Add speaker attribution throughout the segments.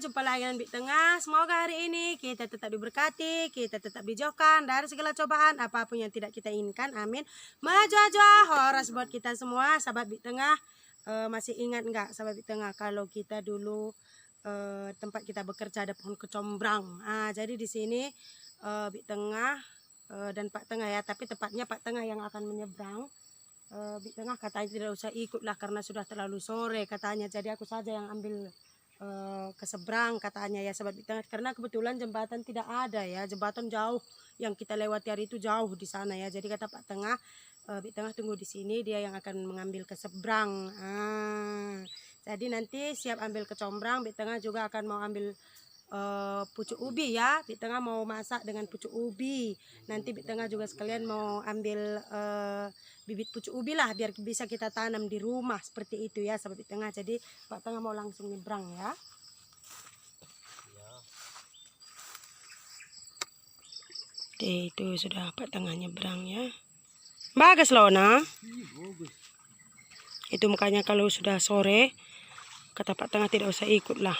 Speaker 1: jumpa lagi dengan Bik Tengah. Semoga hari ini kita tetap diberkati, kita tetap dijauhkan dari segala cobaan apapun yang tidak kita inginkan. Amin. Majwa horas buat kita semua, sahabat Bik Tengah. Masih ingat nggak sahabat Bik Tengah kalau kita dulu tempat kita bekerja ada pohon kecombrang. Jadi di sini Bik Tengah dan Pak Tengah ya, tapi tepatnya Pak Tengah yang akan menyeberang. Bik Tengah katanya tidak usah ikutlah karena sudah terlalu sore katanya. Jadi aku saja yang ambil ke seberang katanya ya sahabat Bik Tengah, karena kebetulan jembatan tidak ada ya, jembatan jauh yang kita lewati hari itu jauh di sana ya. Jadi kata Pak Tengah, Bik Tengah tunggu di sini, dia yang akan mengambil ke seberang. Jadi nanti siap ambil kecombrang, Bik Tengah juga akan mau ambil pucuk ubi ya. Bik Tengah mau masak dengan pucuk ubi. Nanti Bik Tengah juga sekalian mau ambil bibit pucuk ubi lah biar bisa kita tanam di rumah seperti itu ya sahabat Bik Tengah. Jadi Pak Tengah mau langsung nyebrang ya. Oke, itu sudah Pak Tengah nyebrang ya. Bagus loh nah. Itu makanya kalau sudah sore kata Pak Tengah tidak usah ikut lah.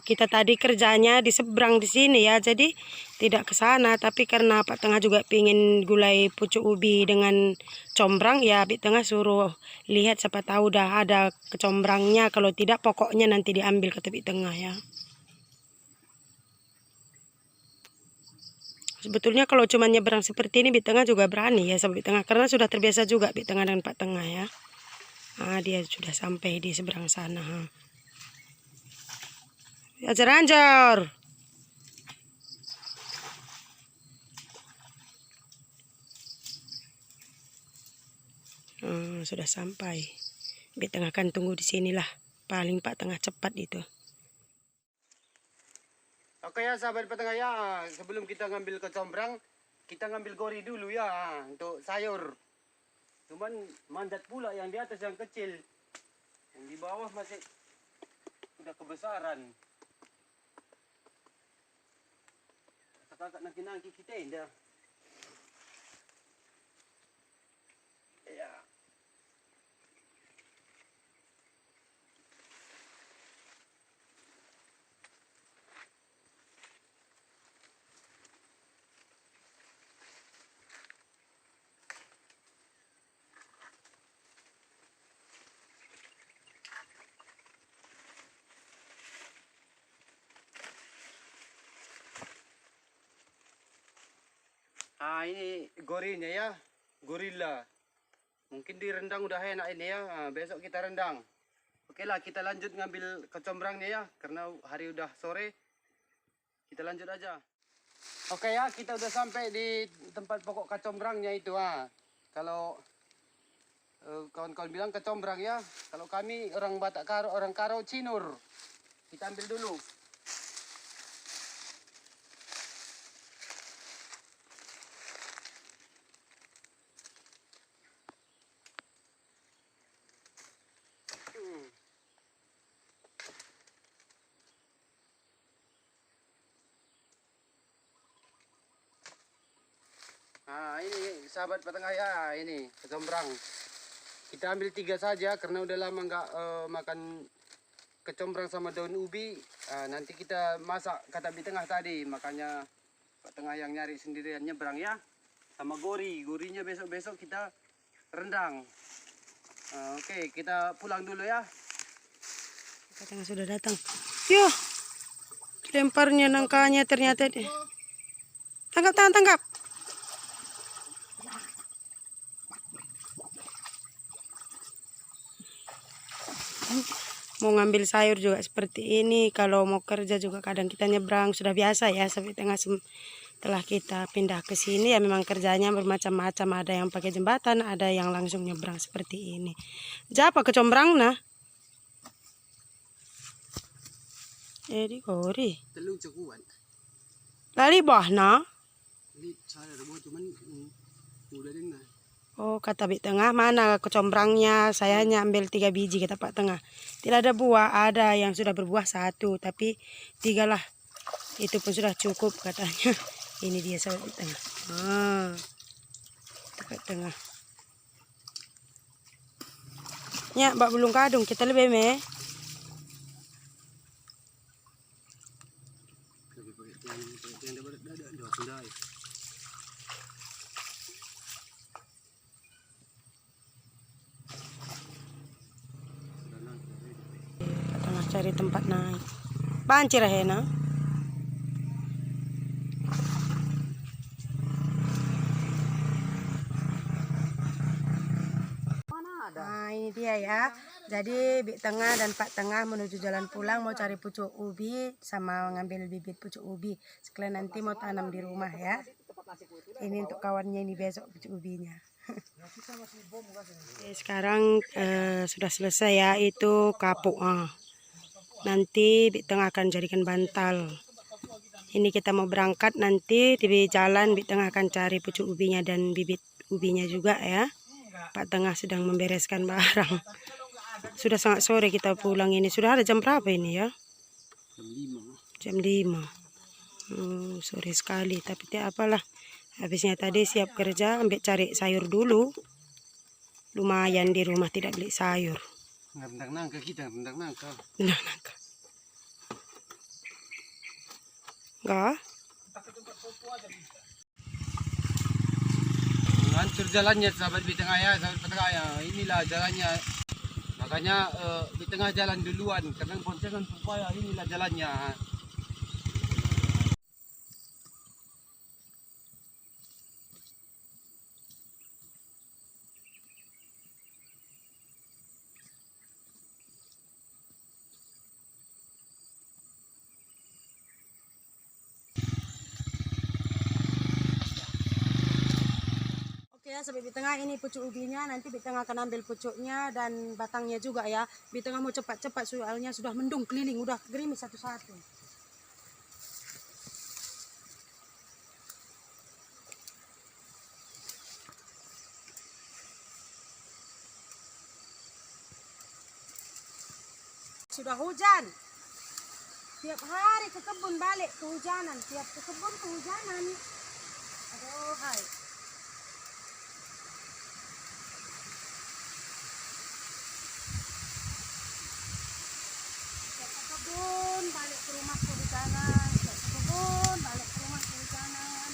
Speaker 1: Kita tadi kerjanya di seberang di sini ya, jadi tidak ke sana. Tapi karena Pak Tengah juga pingin gulai pucuk ubi dengan combrang ya, Bik Tengah suruh lihat siapa tahu udah ada kecombrangnya. Kalau tidak pokoknya nanti diambil kata Bik Tengah ya. Sebetulnya kalau cuma nyebrang seperti ini Bik Tengah juga berani ya sahabat Bik Tengah, karena sudah terbiasa juga Bik Tengah dengan Pak Tengah ya. Dia sudah sampai di seberang sana. Anjur. Sudah sampai. Bik Tengah kan tunggu di sinilah. Paling Pak Tengah cepat itu.
Speaker 2: Oke ya sahabat Pak Tengah ya, sebelum kita ngambil kecombrang, kita ngambil gori dulu ya untuk sayur. Cuman manjat pula yang di atas yang kecil. Yang di bawah masih udah kebesaran. Kakak nangki-nangki kita indah. Ya. Ini gorinya ya, gorila. Mungkin direndang udah enak ini ya. Besok kita rendang. Oke lah, kita lanjut ngambil kecombrangnya ya, karena hari udah sore. Kita lanjut aja. Oke ya, kita udah sampai di tempat pokok kecombrangnya itu Kalau kawan-kawan bilang kecombrang ya, kalau kami orang Batak Karo, orang Karo cinur. Kita ambil dulu. Ini sahabat Pak Tengah ya, ini kecombrang. Kita ambil 3 saja karena udah lama nggak makan kecombrang sama daun ubi. Nanti kita masak kata Bik Tengah tadi, makanya Pak Tengah yang nyari sendirian nyebrang ya. Sama gorinya besok-besok kita rendang. Oke, kita pulang dulu ya.
Speaker 1: Pak Tengah sudah datang. Yo, lemparnya nangkanya ternyata. Tangkap. Mau ngambil sayur juga seperti ini. Kalau mau kerja juga kadang kita nyebrang, sudah biasa ya sampai Tengah. Setelah kita pindah ke sini ya memang kerjanya bermacam-macam. Ada yang pakai jembatan, ada yang langsung nyebrang seperti ini. Japa kecombrang nah? Jadi gori.
Speaker 2: Telur cekuan.
Speaker 1: Lali bah nah?
Speaker 2: Ini saya ada cuman udah dengar.
Speaker 1: Oh, kata Bik Tengah, mana kecombrangnya? Saya hanya ambil 3 biji, kata Pak Tengah. Tidak ada buah, ada yang sudah berbuah 1, tapi 3 lah. Itu pun sudah cukup katanya. Ini dia sahabat Bik Tengah. Pak Tengah. Ya, Mbak Belum Kadung, kita lebih
Speaker 2: pakai tiang dah sudah.
Speaker 1: Tengah cari tempat naik. Banjir Hena. Nah, ini dia ya. Jadi Bik Tengah dan Pak Tengah menuju jalan pulang mau cari pucuk ubi sama ngambil bibit pucuk ubi. Sekalian nanti mau tanam di rumah ya. Ini untuk kawannya ini besok pucuk ubinya. Oke, sekarang sudah selesai ya itu kapuk. Nanti Bik Tengah akan jadikan bantal. Ini kita mau berangkat nanti di jalan Bik Tengah akan cari pucuk ubinya dan bibit ubinya juga ya. Pak Tengah sedang membereskan barang. Sudah sangat sore kita pulang ini. Sudah ada jam berapa ini ya? Jam 5. Sore sekali. Tapi tidak apalah. Habisnya tadi siap kerja. Ambil cari sayur dulu. Lumayan di rumah tidak beli sayur.
Speaker 2: Rendang nangka kita, rendang nangka.
Speaker 1: Rendang nangka. Enggak?
Speaker 2: Hancur jalannya sahabat Bik Tengah ya, sahabat Tengah ya. Inilah jalannya. Makanya Bik Tengah jalan duluan karena boncengan supaya inilah jalannya.
Speaker 1: Oke ya, sampai Bik Tengah ini pucuk ubinya. Nanti Bik Tengah akan ambil pucuknya dan batangnya juga ya. Bik Tengah mau cepat-cepat soalnya sudah mendung keliling, udah gerimis satu-satu. Sudah hujan. Tiap hari ke kebun balik kehujanan, tiap ke kebun kehujanan. Aduh, hai. Tiap ke kebun balik ke rumah kehujanan, tiap ke kebun balik ke rumah kehujanan.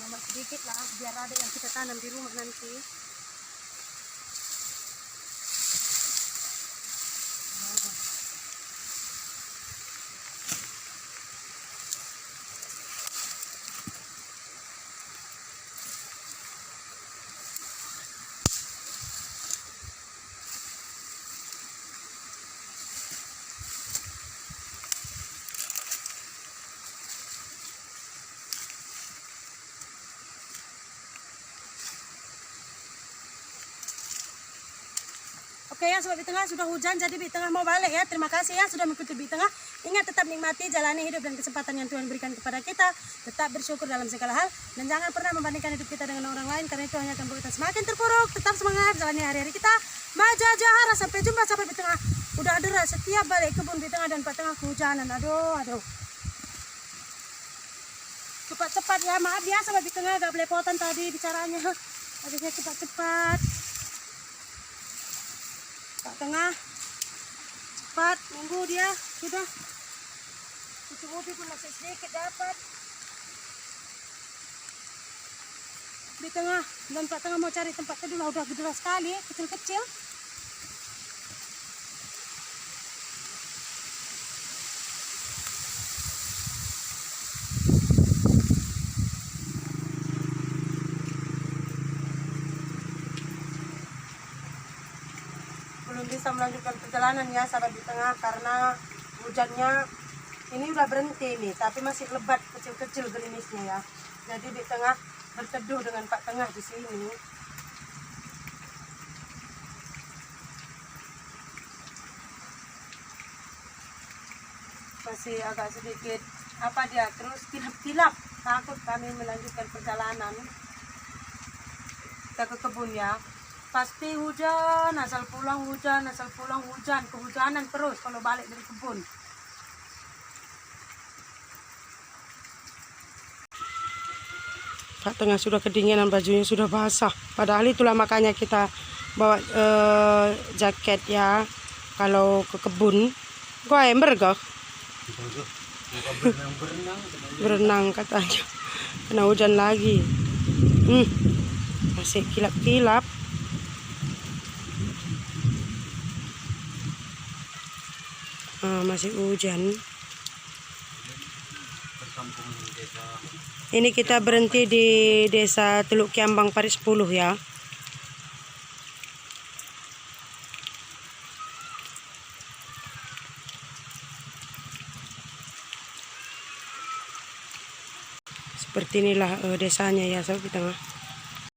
Speaker 1: Nomor sedikit lah biar ada yang kita tanam di rumah nanti. Oke ya sobat Bik Tengah, sudah hujan jadi Bik Tengah mau balik ya. Terima kasih ya sudah mengikuti Bik Tengah. Ingat tetap nikmati jalani hidup dan kesempatan yang Tuhan berikan kepada kita. Tetap bersyukur dalam segala hal dan jangan pernah membandingkan hidup kita dengan orang lain karena itu hanya akan membuat kita semakin terpuruk. Tetap semangat jalani hari-hari kita. Maju aja harus sampai jumpa sampai Bik Tengah. Udah deras setiap balik kebun Bik Tengah dan Pak Tengah kehujanan. Aduh. Cepat-cepat ya, maaf ya sobat Bik Tengah agak belepotan tadi bicaranya. Habisnya cepat-cepat. Pak Tengah cepat nunggu dia sudah pucuk ubi pun masih sedikit dapat. Bik Tengah dan Pak Tengah mau cari tempat teduh lah, udah gede sekali kecil-kecil. Belum bisa melanjutkan perjalanan ya sahabat Bik Tengah karena hujannya ini udah berhenti nih, tapi masih lebat kecil-kecil gerimisnya ya. Jadi Bik Tengah berteduh dengan Pak Tengah di sini. Masih agak sedikit apa dia terus kilap-kilap, takut kami melanjutkan perjalanan. Kita ke kebun ya. pasti hujan, asal pulang hujan, asal pulang hujan, kehujanan terus kalau balik dari kebun. Kak Tengah sudah kedinginan, bajunya sudah basah. Padahal itulah makanya kita bawa jaket ya kalau ke kebun. Gue ember gak? Berenang katanya. Kena hujan lagi. Masih kilap-kilap. Masih hujan. Ini kita berhenti di desa Teluk Kiambang Parit 10 ya. Seperti inilah desanya ya, sahabat di tengah.